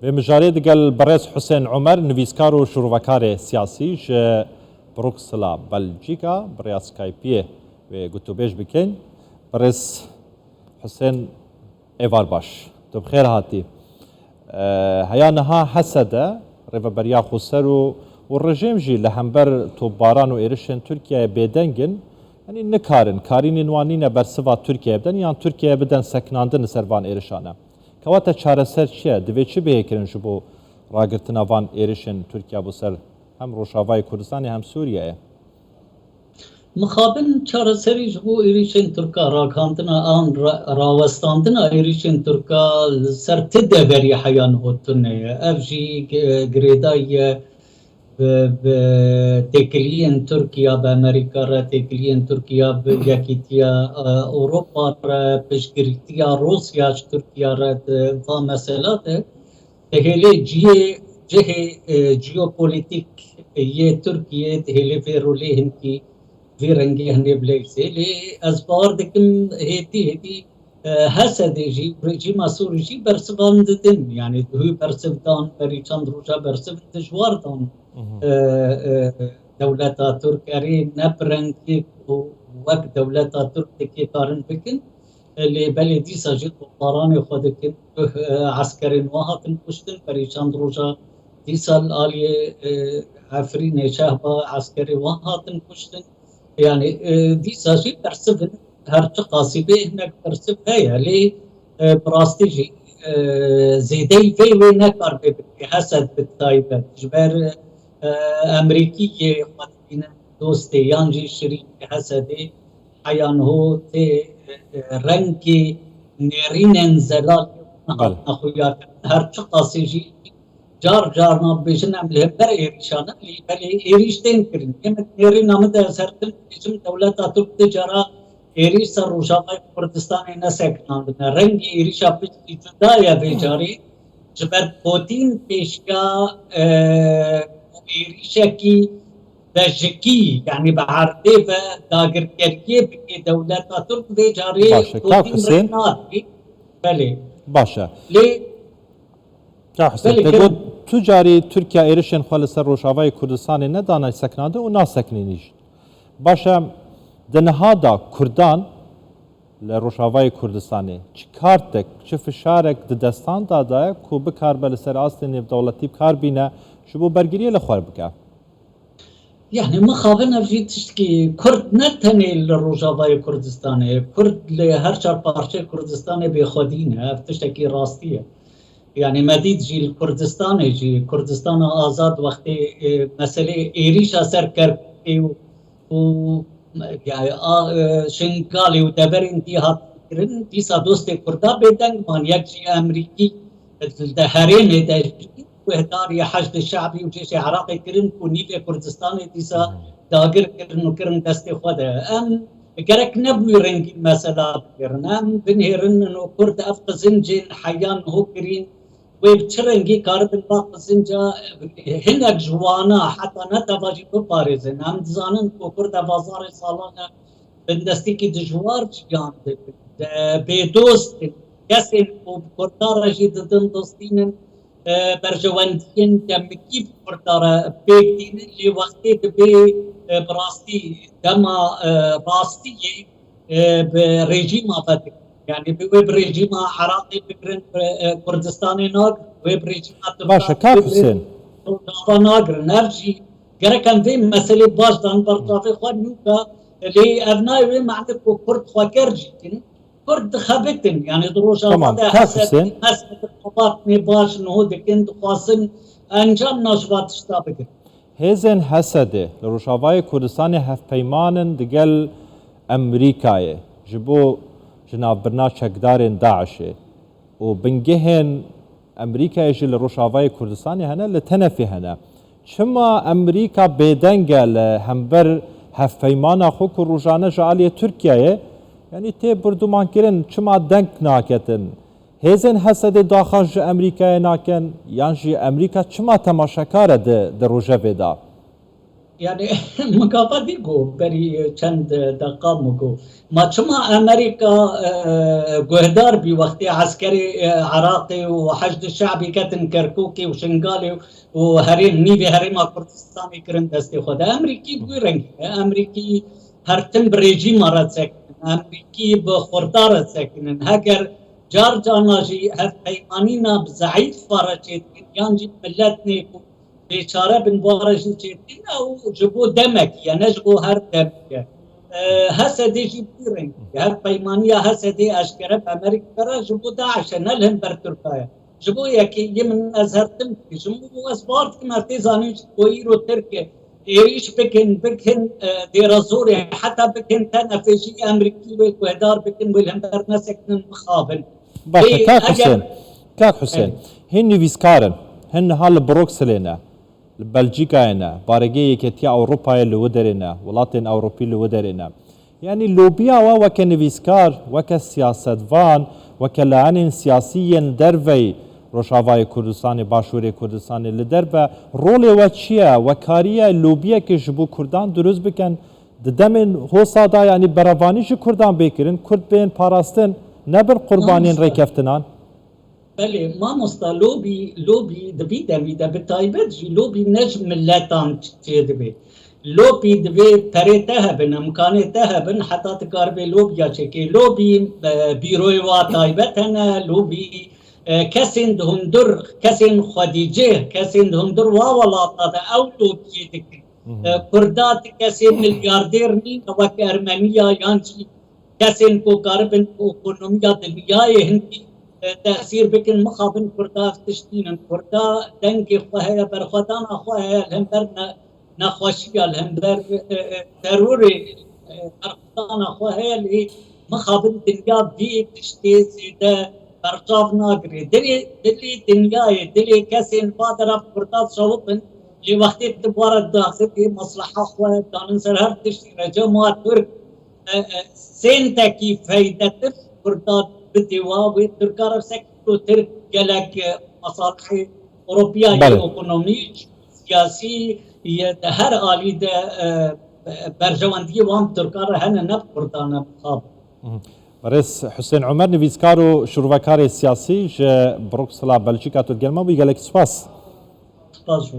بمجاري دقل بريس حسين عمر نویسکار و شروعکار سیاسی ج بروکسلا بلژیکا برای سکایپیه و گوتو بیش بکن بريس حسين ايفار باش تو بخير هاتي هيا نها حسده ريفا بريا خسرو والرجيم جي لهمبر توباران و ايرشن تركيا بيدنگن يعني نكارن كارين نوانين برسوا تركيا بدن يعني تركيا بدن سكناندن سربان ايرشانه كواتا چارەسەر چییە دەبێت چی بەیەکردن ji بۆ ڕاگرتنا van ێرشên تورکیا بۆ سەر هەم ڕۆژاوای کوردستانی هەم سووریایە مخابن چارەسەری ji بۆ ێریشên تورکا ڕاگەاندنا an rawestandina ێریشên تورکا ser ti deverî heyan hotûneye ev jî girêdayî bi têkiliyên Tirkiya bi Amerîka re têkiliyên Tirkiya bi yekîtiya Ewropa re piştgirîtiya Rûsya ji Tirkiya re va mesela de dihêlê cihê jeopolîtîk yê Tirkiyê dihêlê vê rolê hinkî vê rengê hinê bilêvse lê ez bawer dikim hêtî Hesedê jî rejîma Sûrî jî bersivan didin yani hû bersiv dan berî çend roja bersiv dijwar dan dewleta Türk erê ne birengî û wek dewleta Türk dikê karin bikin lê belê dîsa jî topbaranê xwe dikin eskerên wan hatin kuştin berî çend roja dîsal aliyê Efrînê şehba eskerê wan hatin kuştin yani dîsa jî bersivin her çi qasîbê hinek bersiv heye lê bi rastî jî zêdeyî vê wê nekar pê bike Hesed bi taybet ji ber Emerîkiyê xwe dibînin dostê yan jî şerîkê Hesedê heyan hû tê rengê nêrînên zelalê hatine xuyakirin her çi qasî jî car carna bêjin em li hember êrîşanin lê belê êrîş tên kirin yemek nêrîna min de sertin bêjim dewleta Türk ti cara êrîş ser Rojavayê Kurdistanê neseknandine rengê êrîşa piştî cuda ye vê carê ji ber Putin pêşiya êrîşekî dejikî yani bi erdê ve dagirkeriyê bike dewleta Türk vê carê Putin rênadî belê باشە lê تو جاری تورکیا ێرشên xwe li ser Rojavayê Kurdistanê nedana seknandin û naseknînî jî başa di nihada Kurdan li Rojavayê Kurdistanê çi kartek çi fişarek di destan da daye ku bikarbe li ser astê nêvdewletî bikar bîne ji bo bergiriyê li xwe bike yani mixabin ev jî tiştkî Kurd ne tenê li Rojavayê Kurdistanê Kurd li her çar parçeyê Kurdistanê bêxwedî ne ev tiştekî rastî ye yani medîd jî li Kurdistanê jî Kurdistana azad wextê meselê êrîşa ser Kerkûkê û şingalê û deverên dî hat kirin dîsa dostê Kurda bêdeng man yek jî Emerîkî di herêmê de guhdarî Heşd-i Şe'bî û Cêşê Iraqê kirin ku nîvê Kurdistanê dîsa dagir kirin û kirin destê xwe de em gerek nebûyî rengîn mesela bikirin em binêrin û Kurd ev qizincên heyan hû kirîn wê bi çi rengî karibin va qizinca hinek ji wana heta neteva jî biparêzin em dizanin ku Kurd evazarê salan e bindestekî dijwar ciyan dikin bêdostin kesên ku bi Kurdara jî didin dostînin berjewendiyên demikî bi Kurdara pêk dînin lê wextê dibe bi rastî dema rastiyê bi rejîma ve dikin yani wê bi rejîma Iraqê bikirin Kurdistanê nagirin wê bi rejîma başa kar Hüseyin nagirin ev jî gerek em vê meselê baş dan berçavê xwe nûka lê ev nayê wê meعنî ku Kurd xweker jî kin Kurd dixebitin yani di Rojava de Hesedê baş niho dikin dixwazin encam naşva tişta bikin hêzên Hesedê li Rojavayê Kurdistanê hevpeymanin digel Emerîkayê ji bo jinavbirina çekdarên Daişê û bingehên Emerîkayê jî li Rojavayê Kurdistanê hene li tenefê hene çima Emerîka bêdeng e li hember hevpeymana xwe ku rojane ji aliyê Tirkiyeyê yani tê birdumankirin çima deng naketin hêzên Hesedê daxan ji Emerîkayê nakin yan jî Emerîka çima temaşekar e di rojevê da يعني مقابل گو بری چند دقیقه مگو ما چما امریکا گهدار بی وقتی عسکری عراقی و حشد شعبی کتن کرکوکی و شنگالی و هریم نیوی هریم کردستانی کرن دستی خود امریکی بوی رنگ امریکی هر تن بريجي مرة ساكنين أمريكي بخردار ساكنين هاجر جار جاناجي هف حيوانينا بزعيد فرجت يانجي ملتني بيشارة بن بارجي تشيتين أو جبو دمك يعني جبو هر دمك هسه دي جي بيرين هر حيوانية هسه دي أشكرة بأمريكا جبو داعش نلهم برتركايا جبو يكي يمن أزهرتم جبو أسبارت كما تزانيش كويرو تركيا ايش بكن ديرازوري حتى بكن تنفيجي امريكي وهدار بكن والهمبر نسكن مخابن باشا كاك حسين هن فيسكارن هن هال بروكسلنا بلجيكا هنا بارجي كتيا اوروبا اللي ودرنا ولاتين اوروبي اللي ودرنا يعني اللوبيا وكن فيسكار وكسياسة فان وكلاعن سياسيا درفي روشاوای کردستان باشوری کردستان لدربه رول و چیه و کاریه لوبیه که جبو کردان دروز بکن ددمن حوصا دا یعنی براوانیش کردان بکرن کرد بین پاراستن نبر قربانین ریکفتنان بله ما مستا لوبی دبی دمیده بتایبت جی لوبی نجم ملتان تیدبی لوبی دبی پریته بن امکانته بن حتی تکار بی لوبیا چکی لوبی بیروی و تایبت هنه لوبی كسين دهندر كسين خديجه كسين دهندر وولاطات أولو بيدك كردات كسين ملياردير نين وك أرمنيا يانجي كسين كو كاربن إقونوميا دنياي هندي تأثير بكن مخابن كردا تشتين كردا دنك خواه برخدان خواه الهمبر نخوشيا الهمبر تروري برخدان خواه اللي مخابن دنيا بي تشتي زيده برقاب ناقري دلي دنياي دلي كاسين فادرة فرطات شوطن لوقت تبارة داخل مصلحة خواه دانن سرهر تشتي رجمات ترك سينتكي فايدة فرطات بدواوي تركار سكتو ترك جلك مصالح أوروبية إقونومي سياسي هر آلي ده برجواندي وام تركار هنا نب فرطانا بخاب رئيس حسين عمر نفيسكارو شروفكاري السياسي بروكسلا بلجيكا ترجمة ويقال لك سباس سباس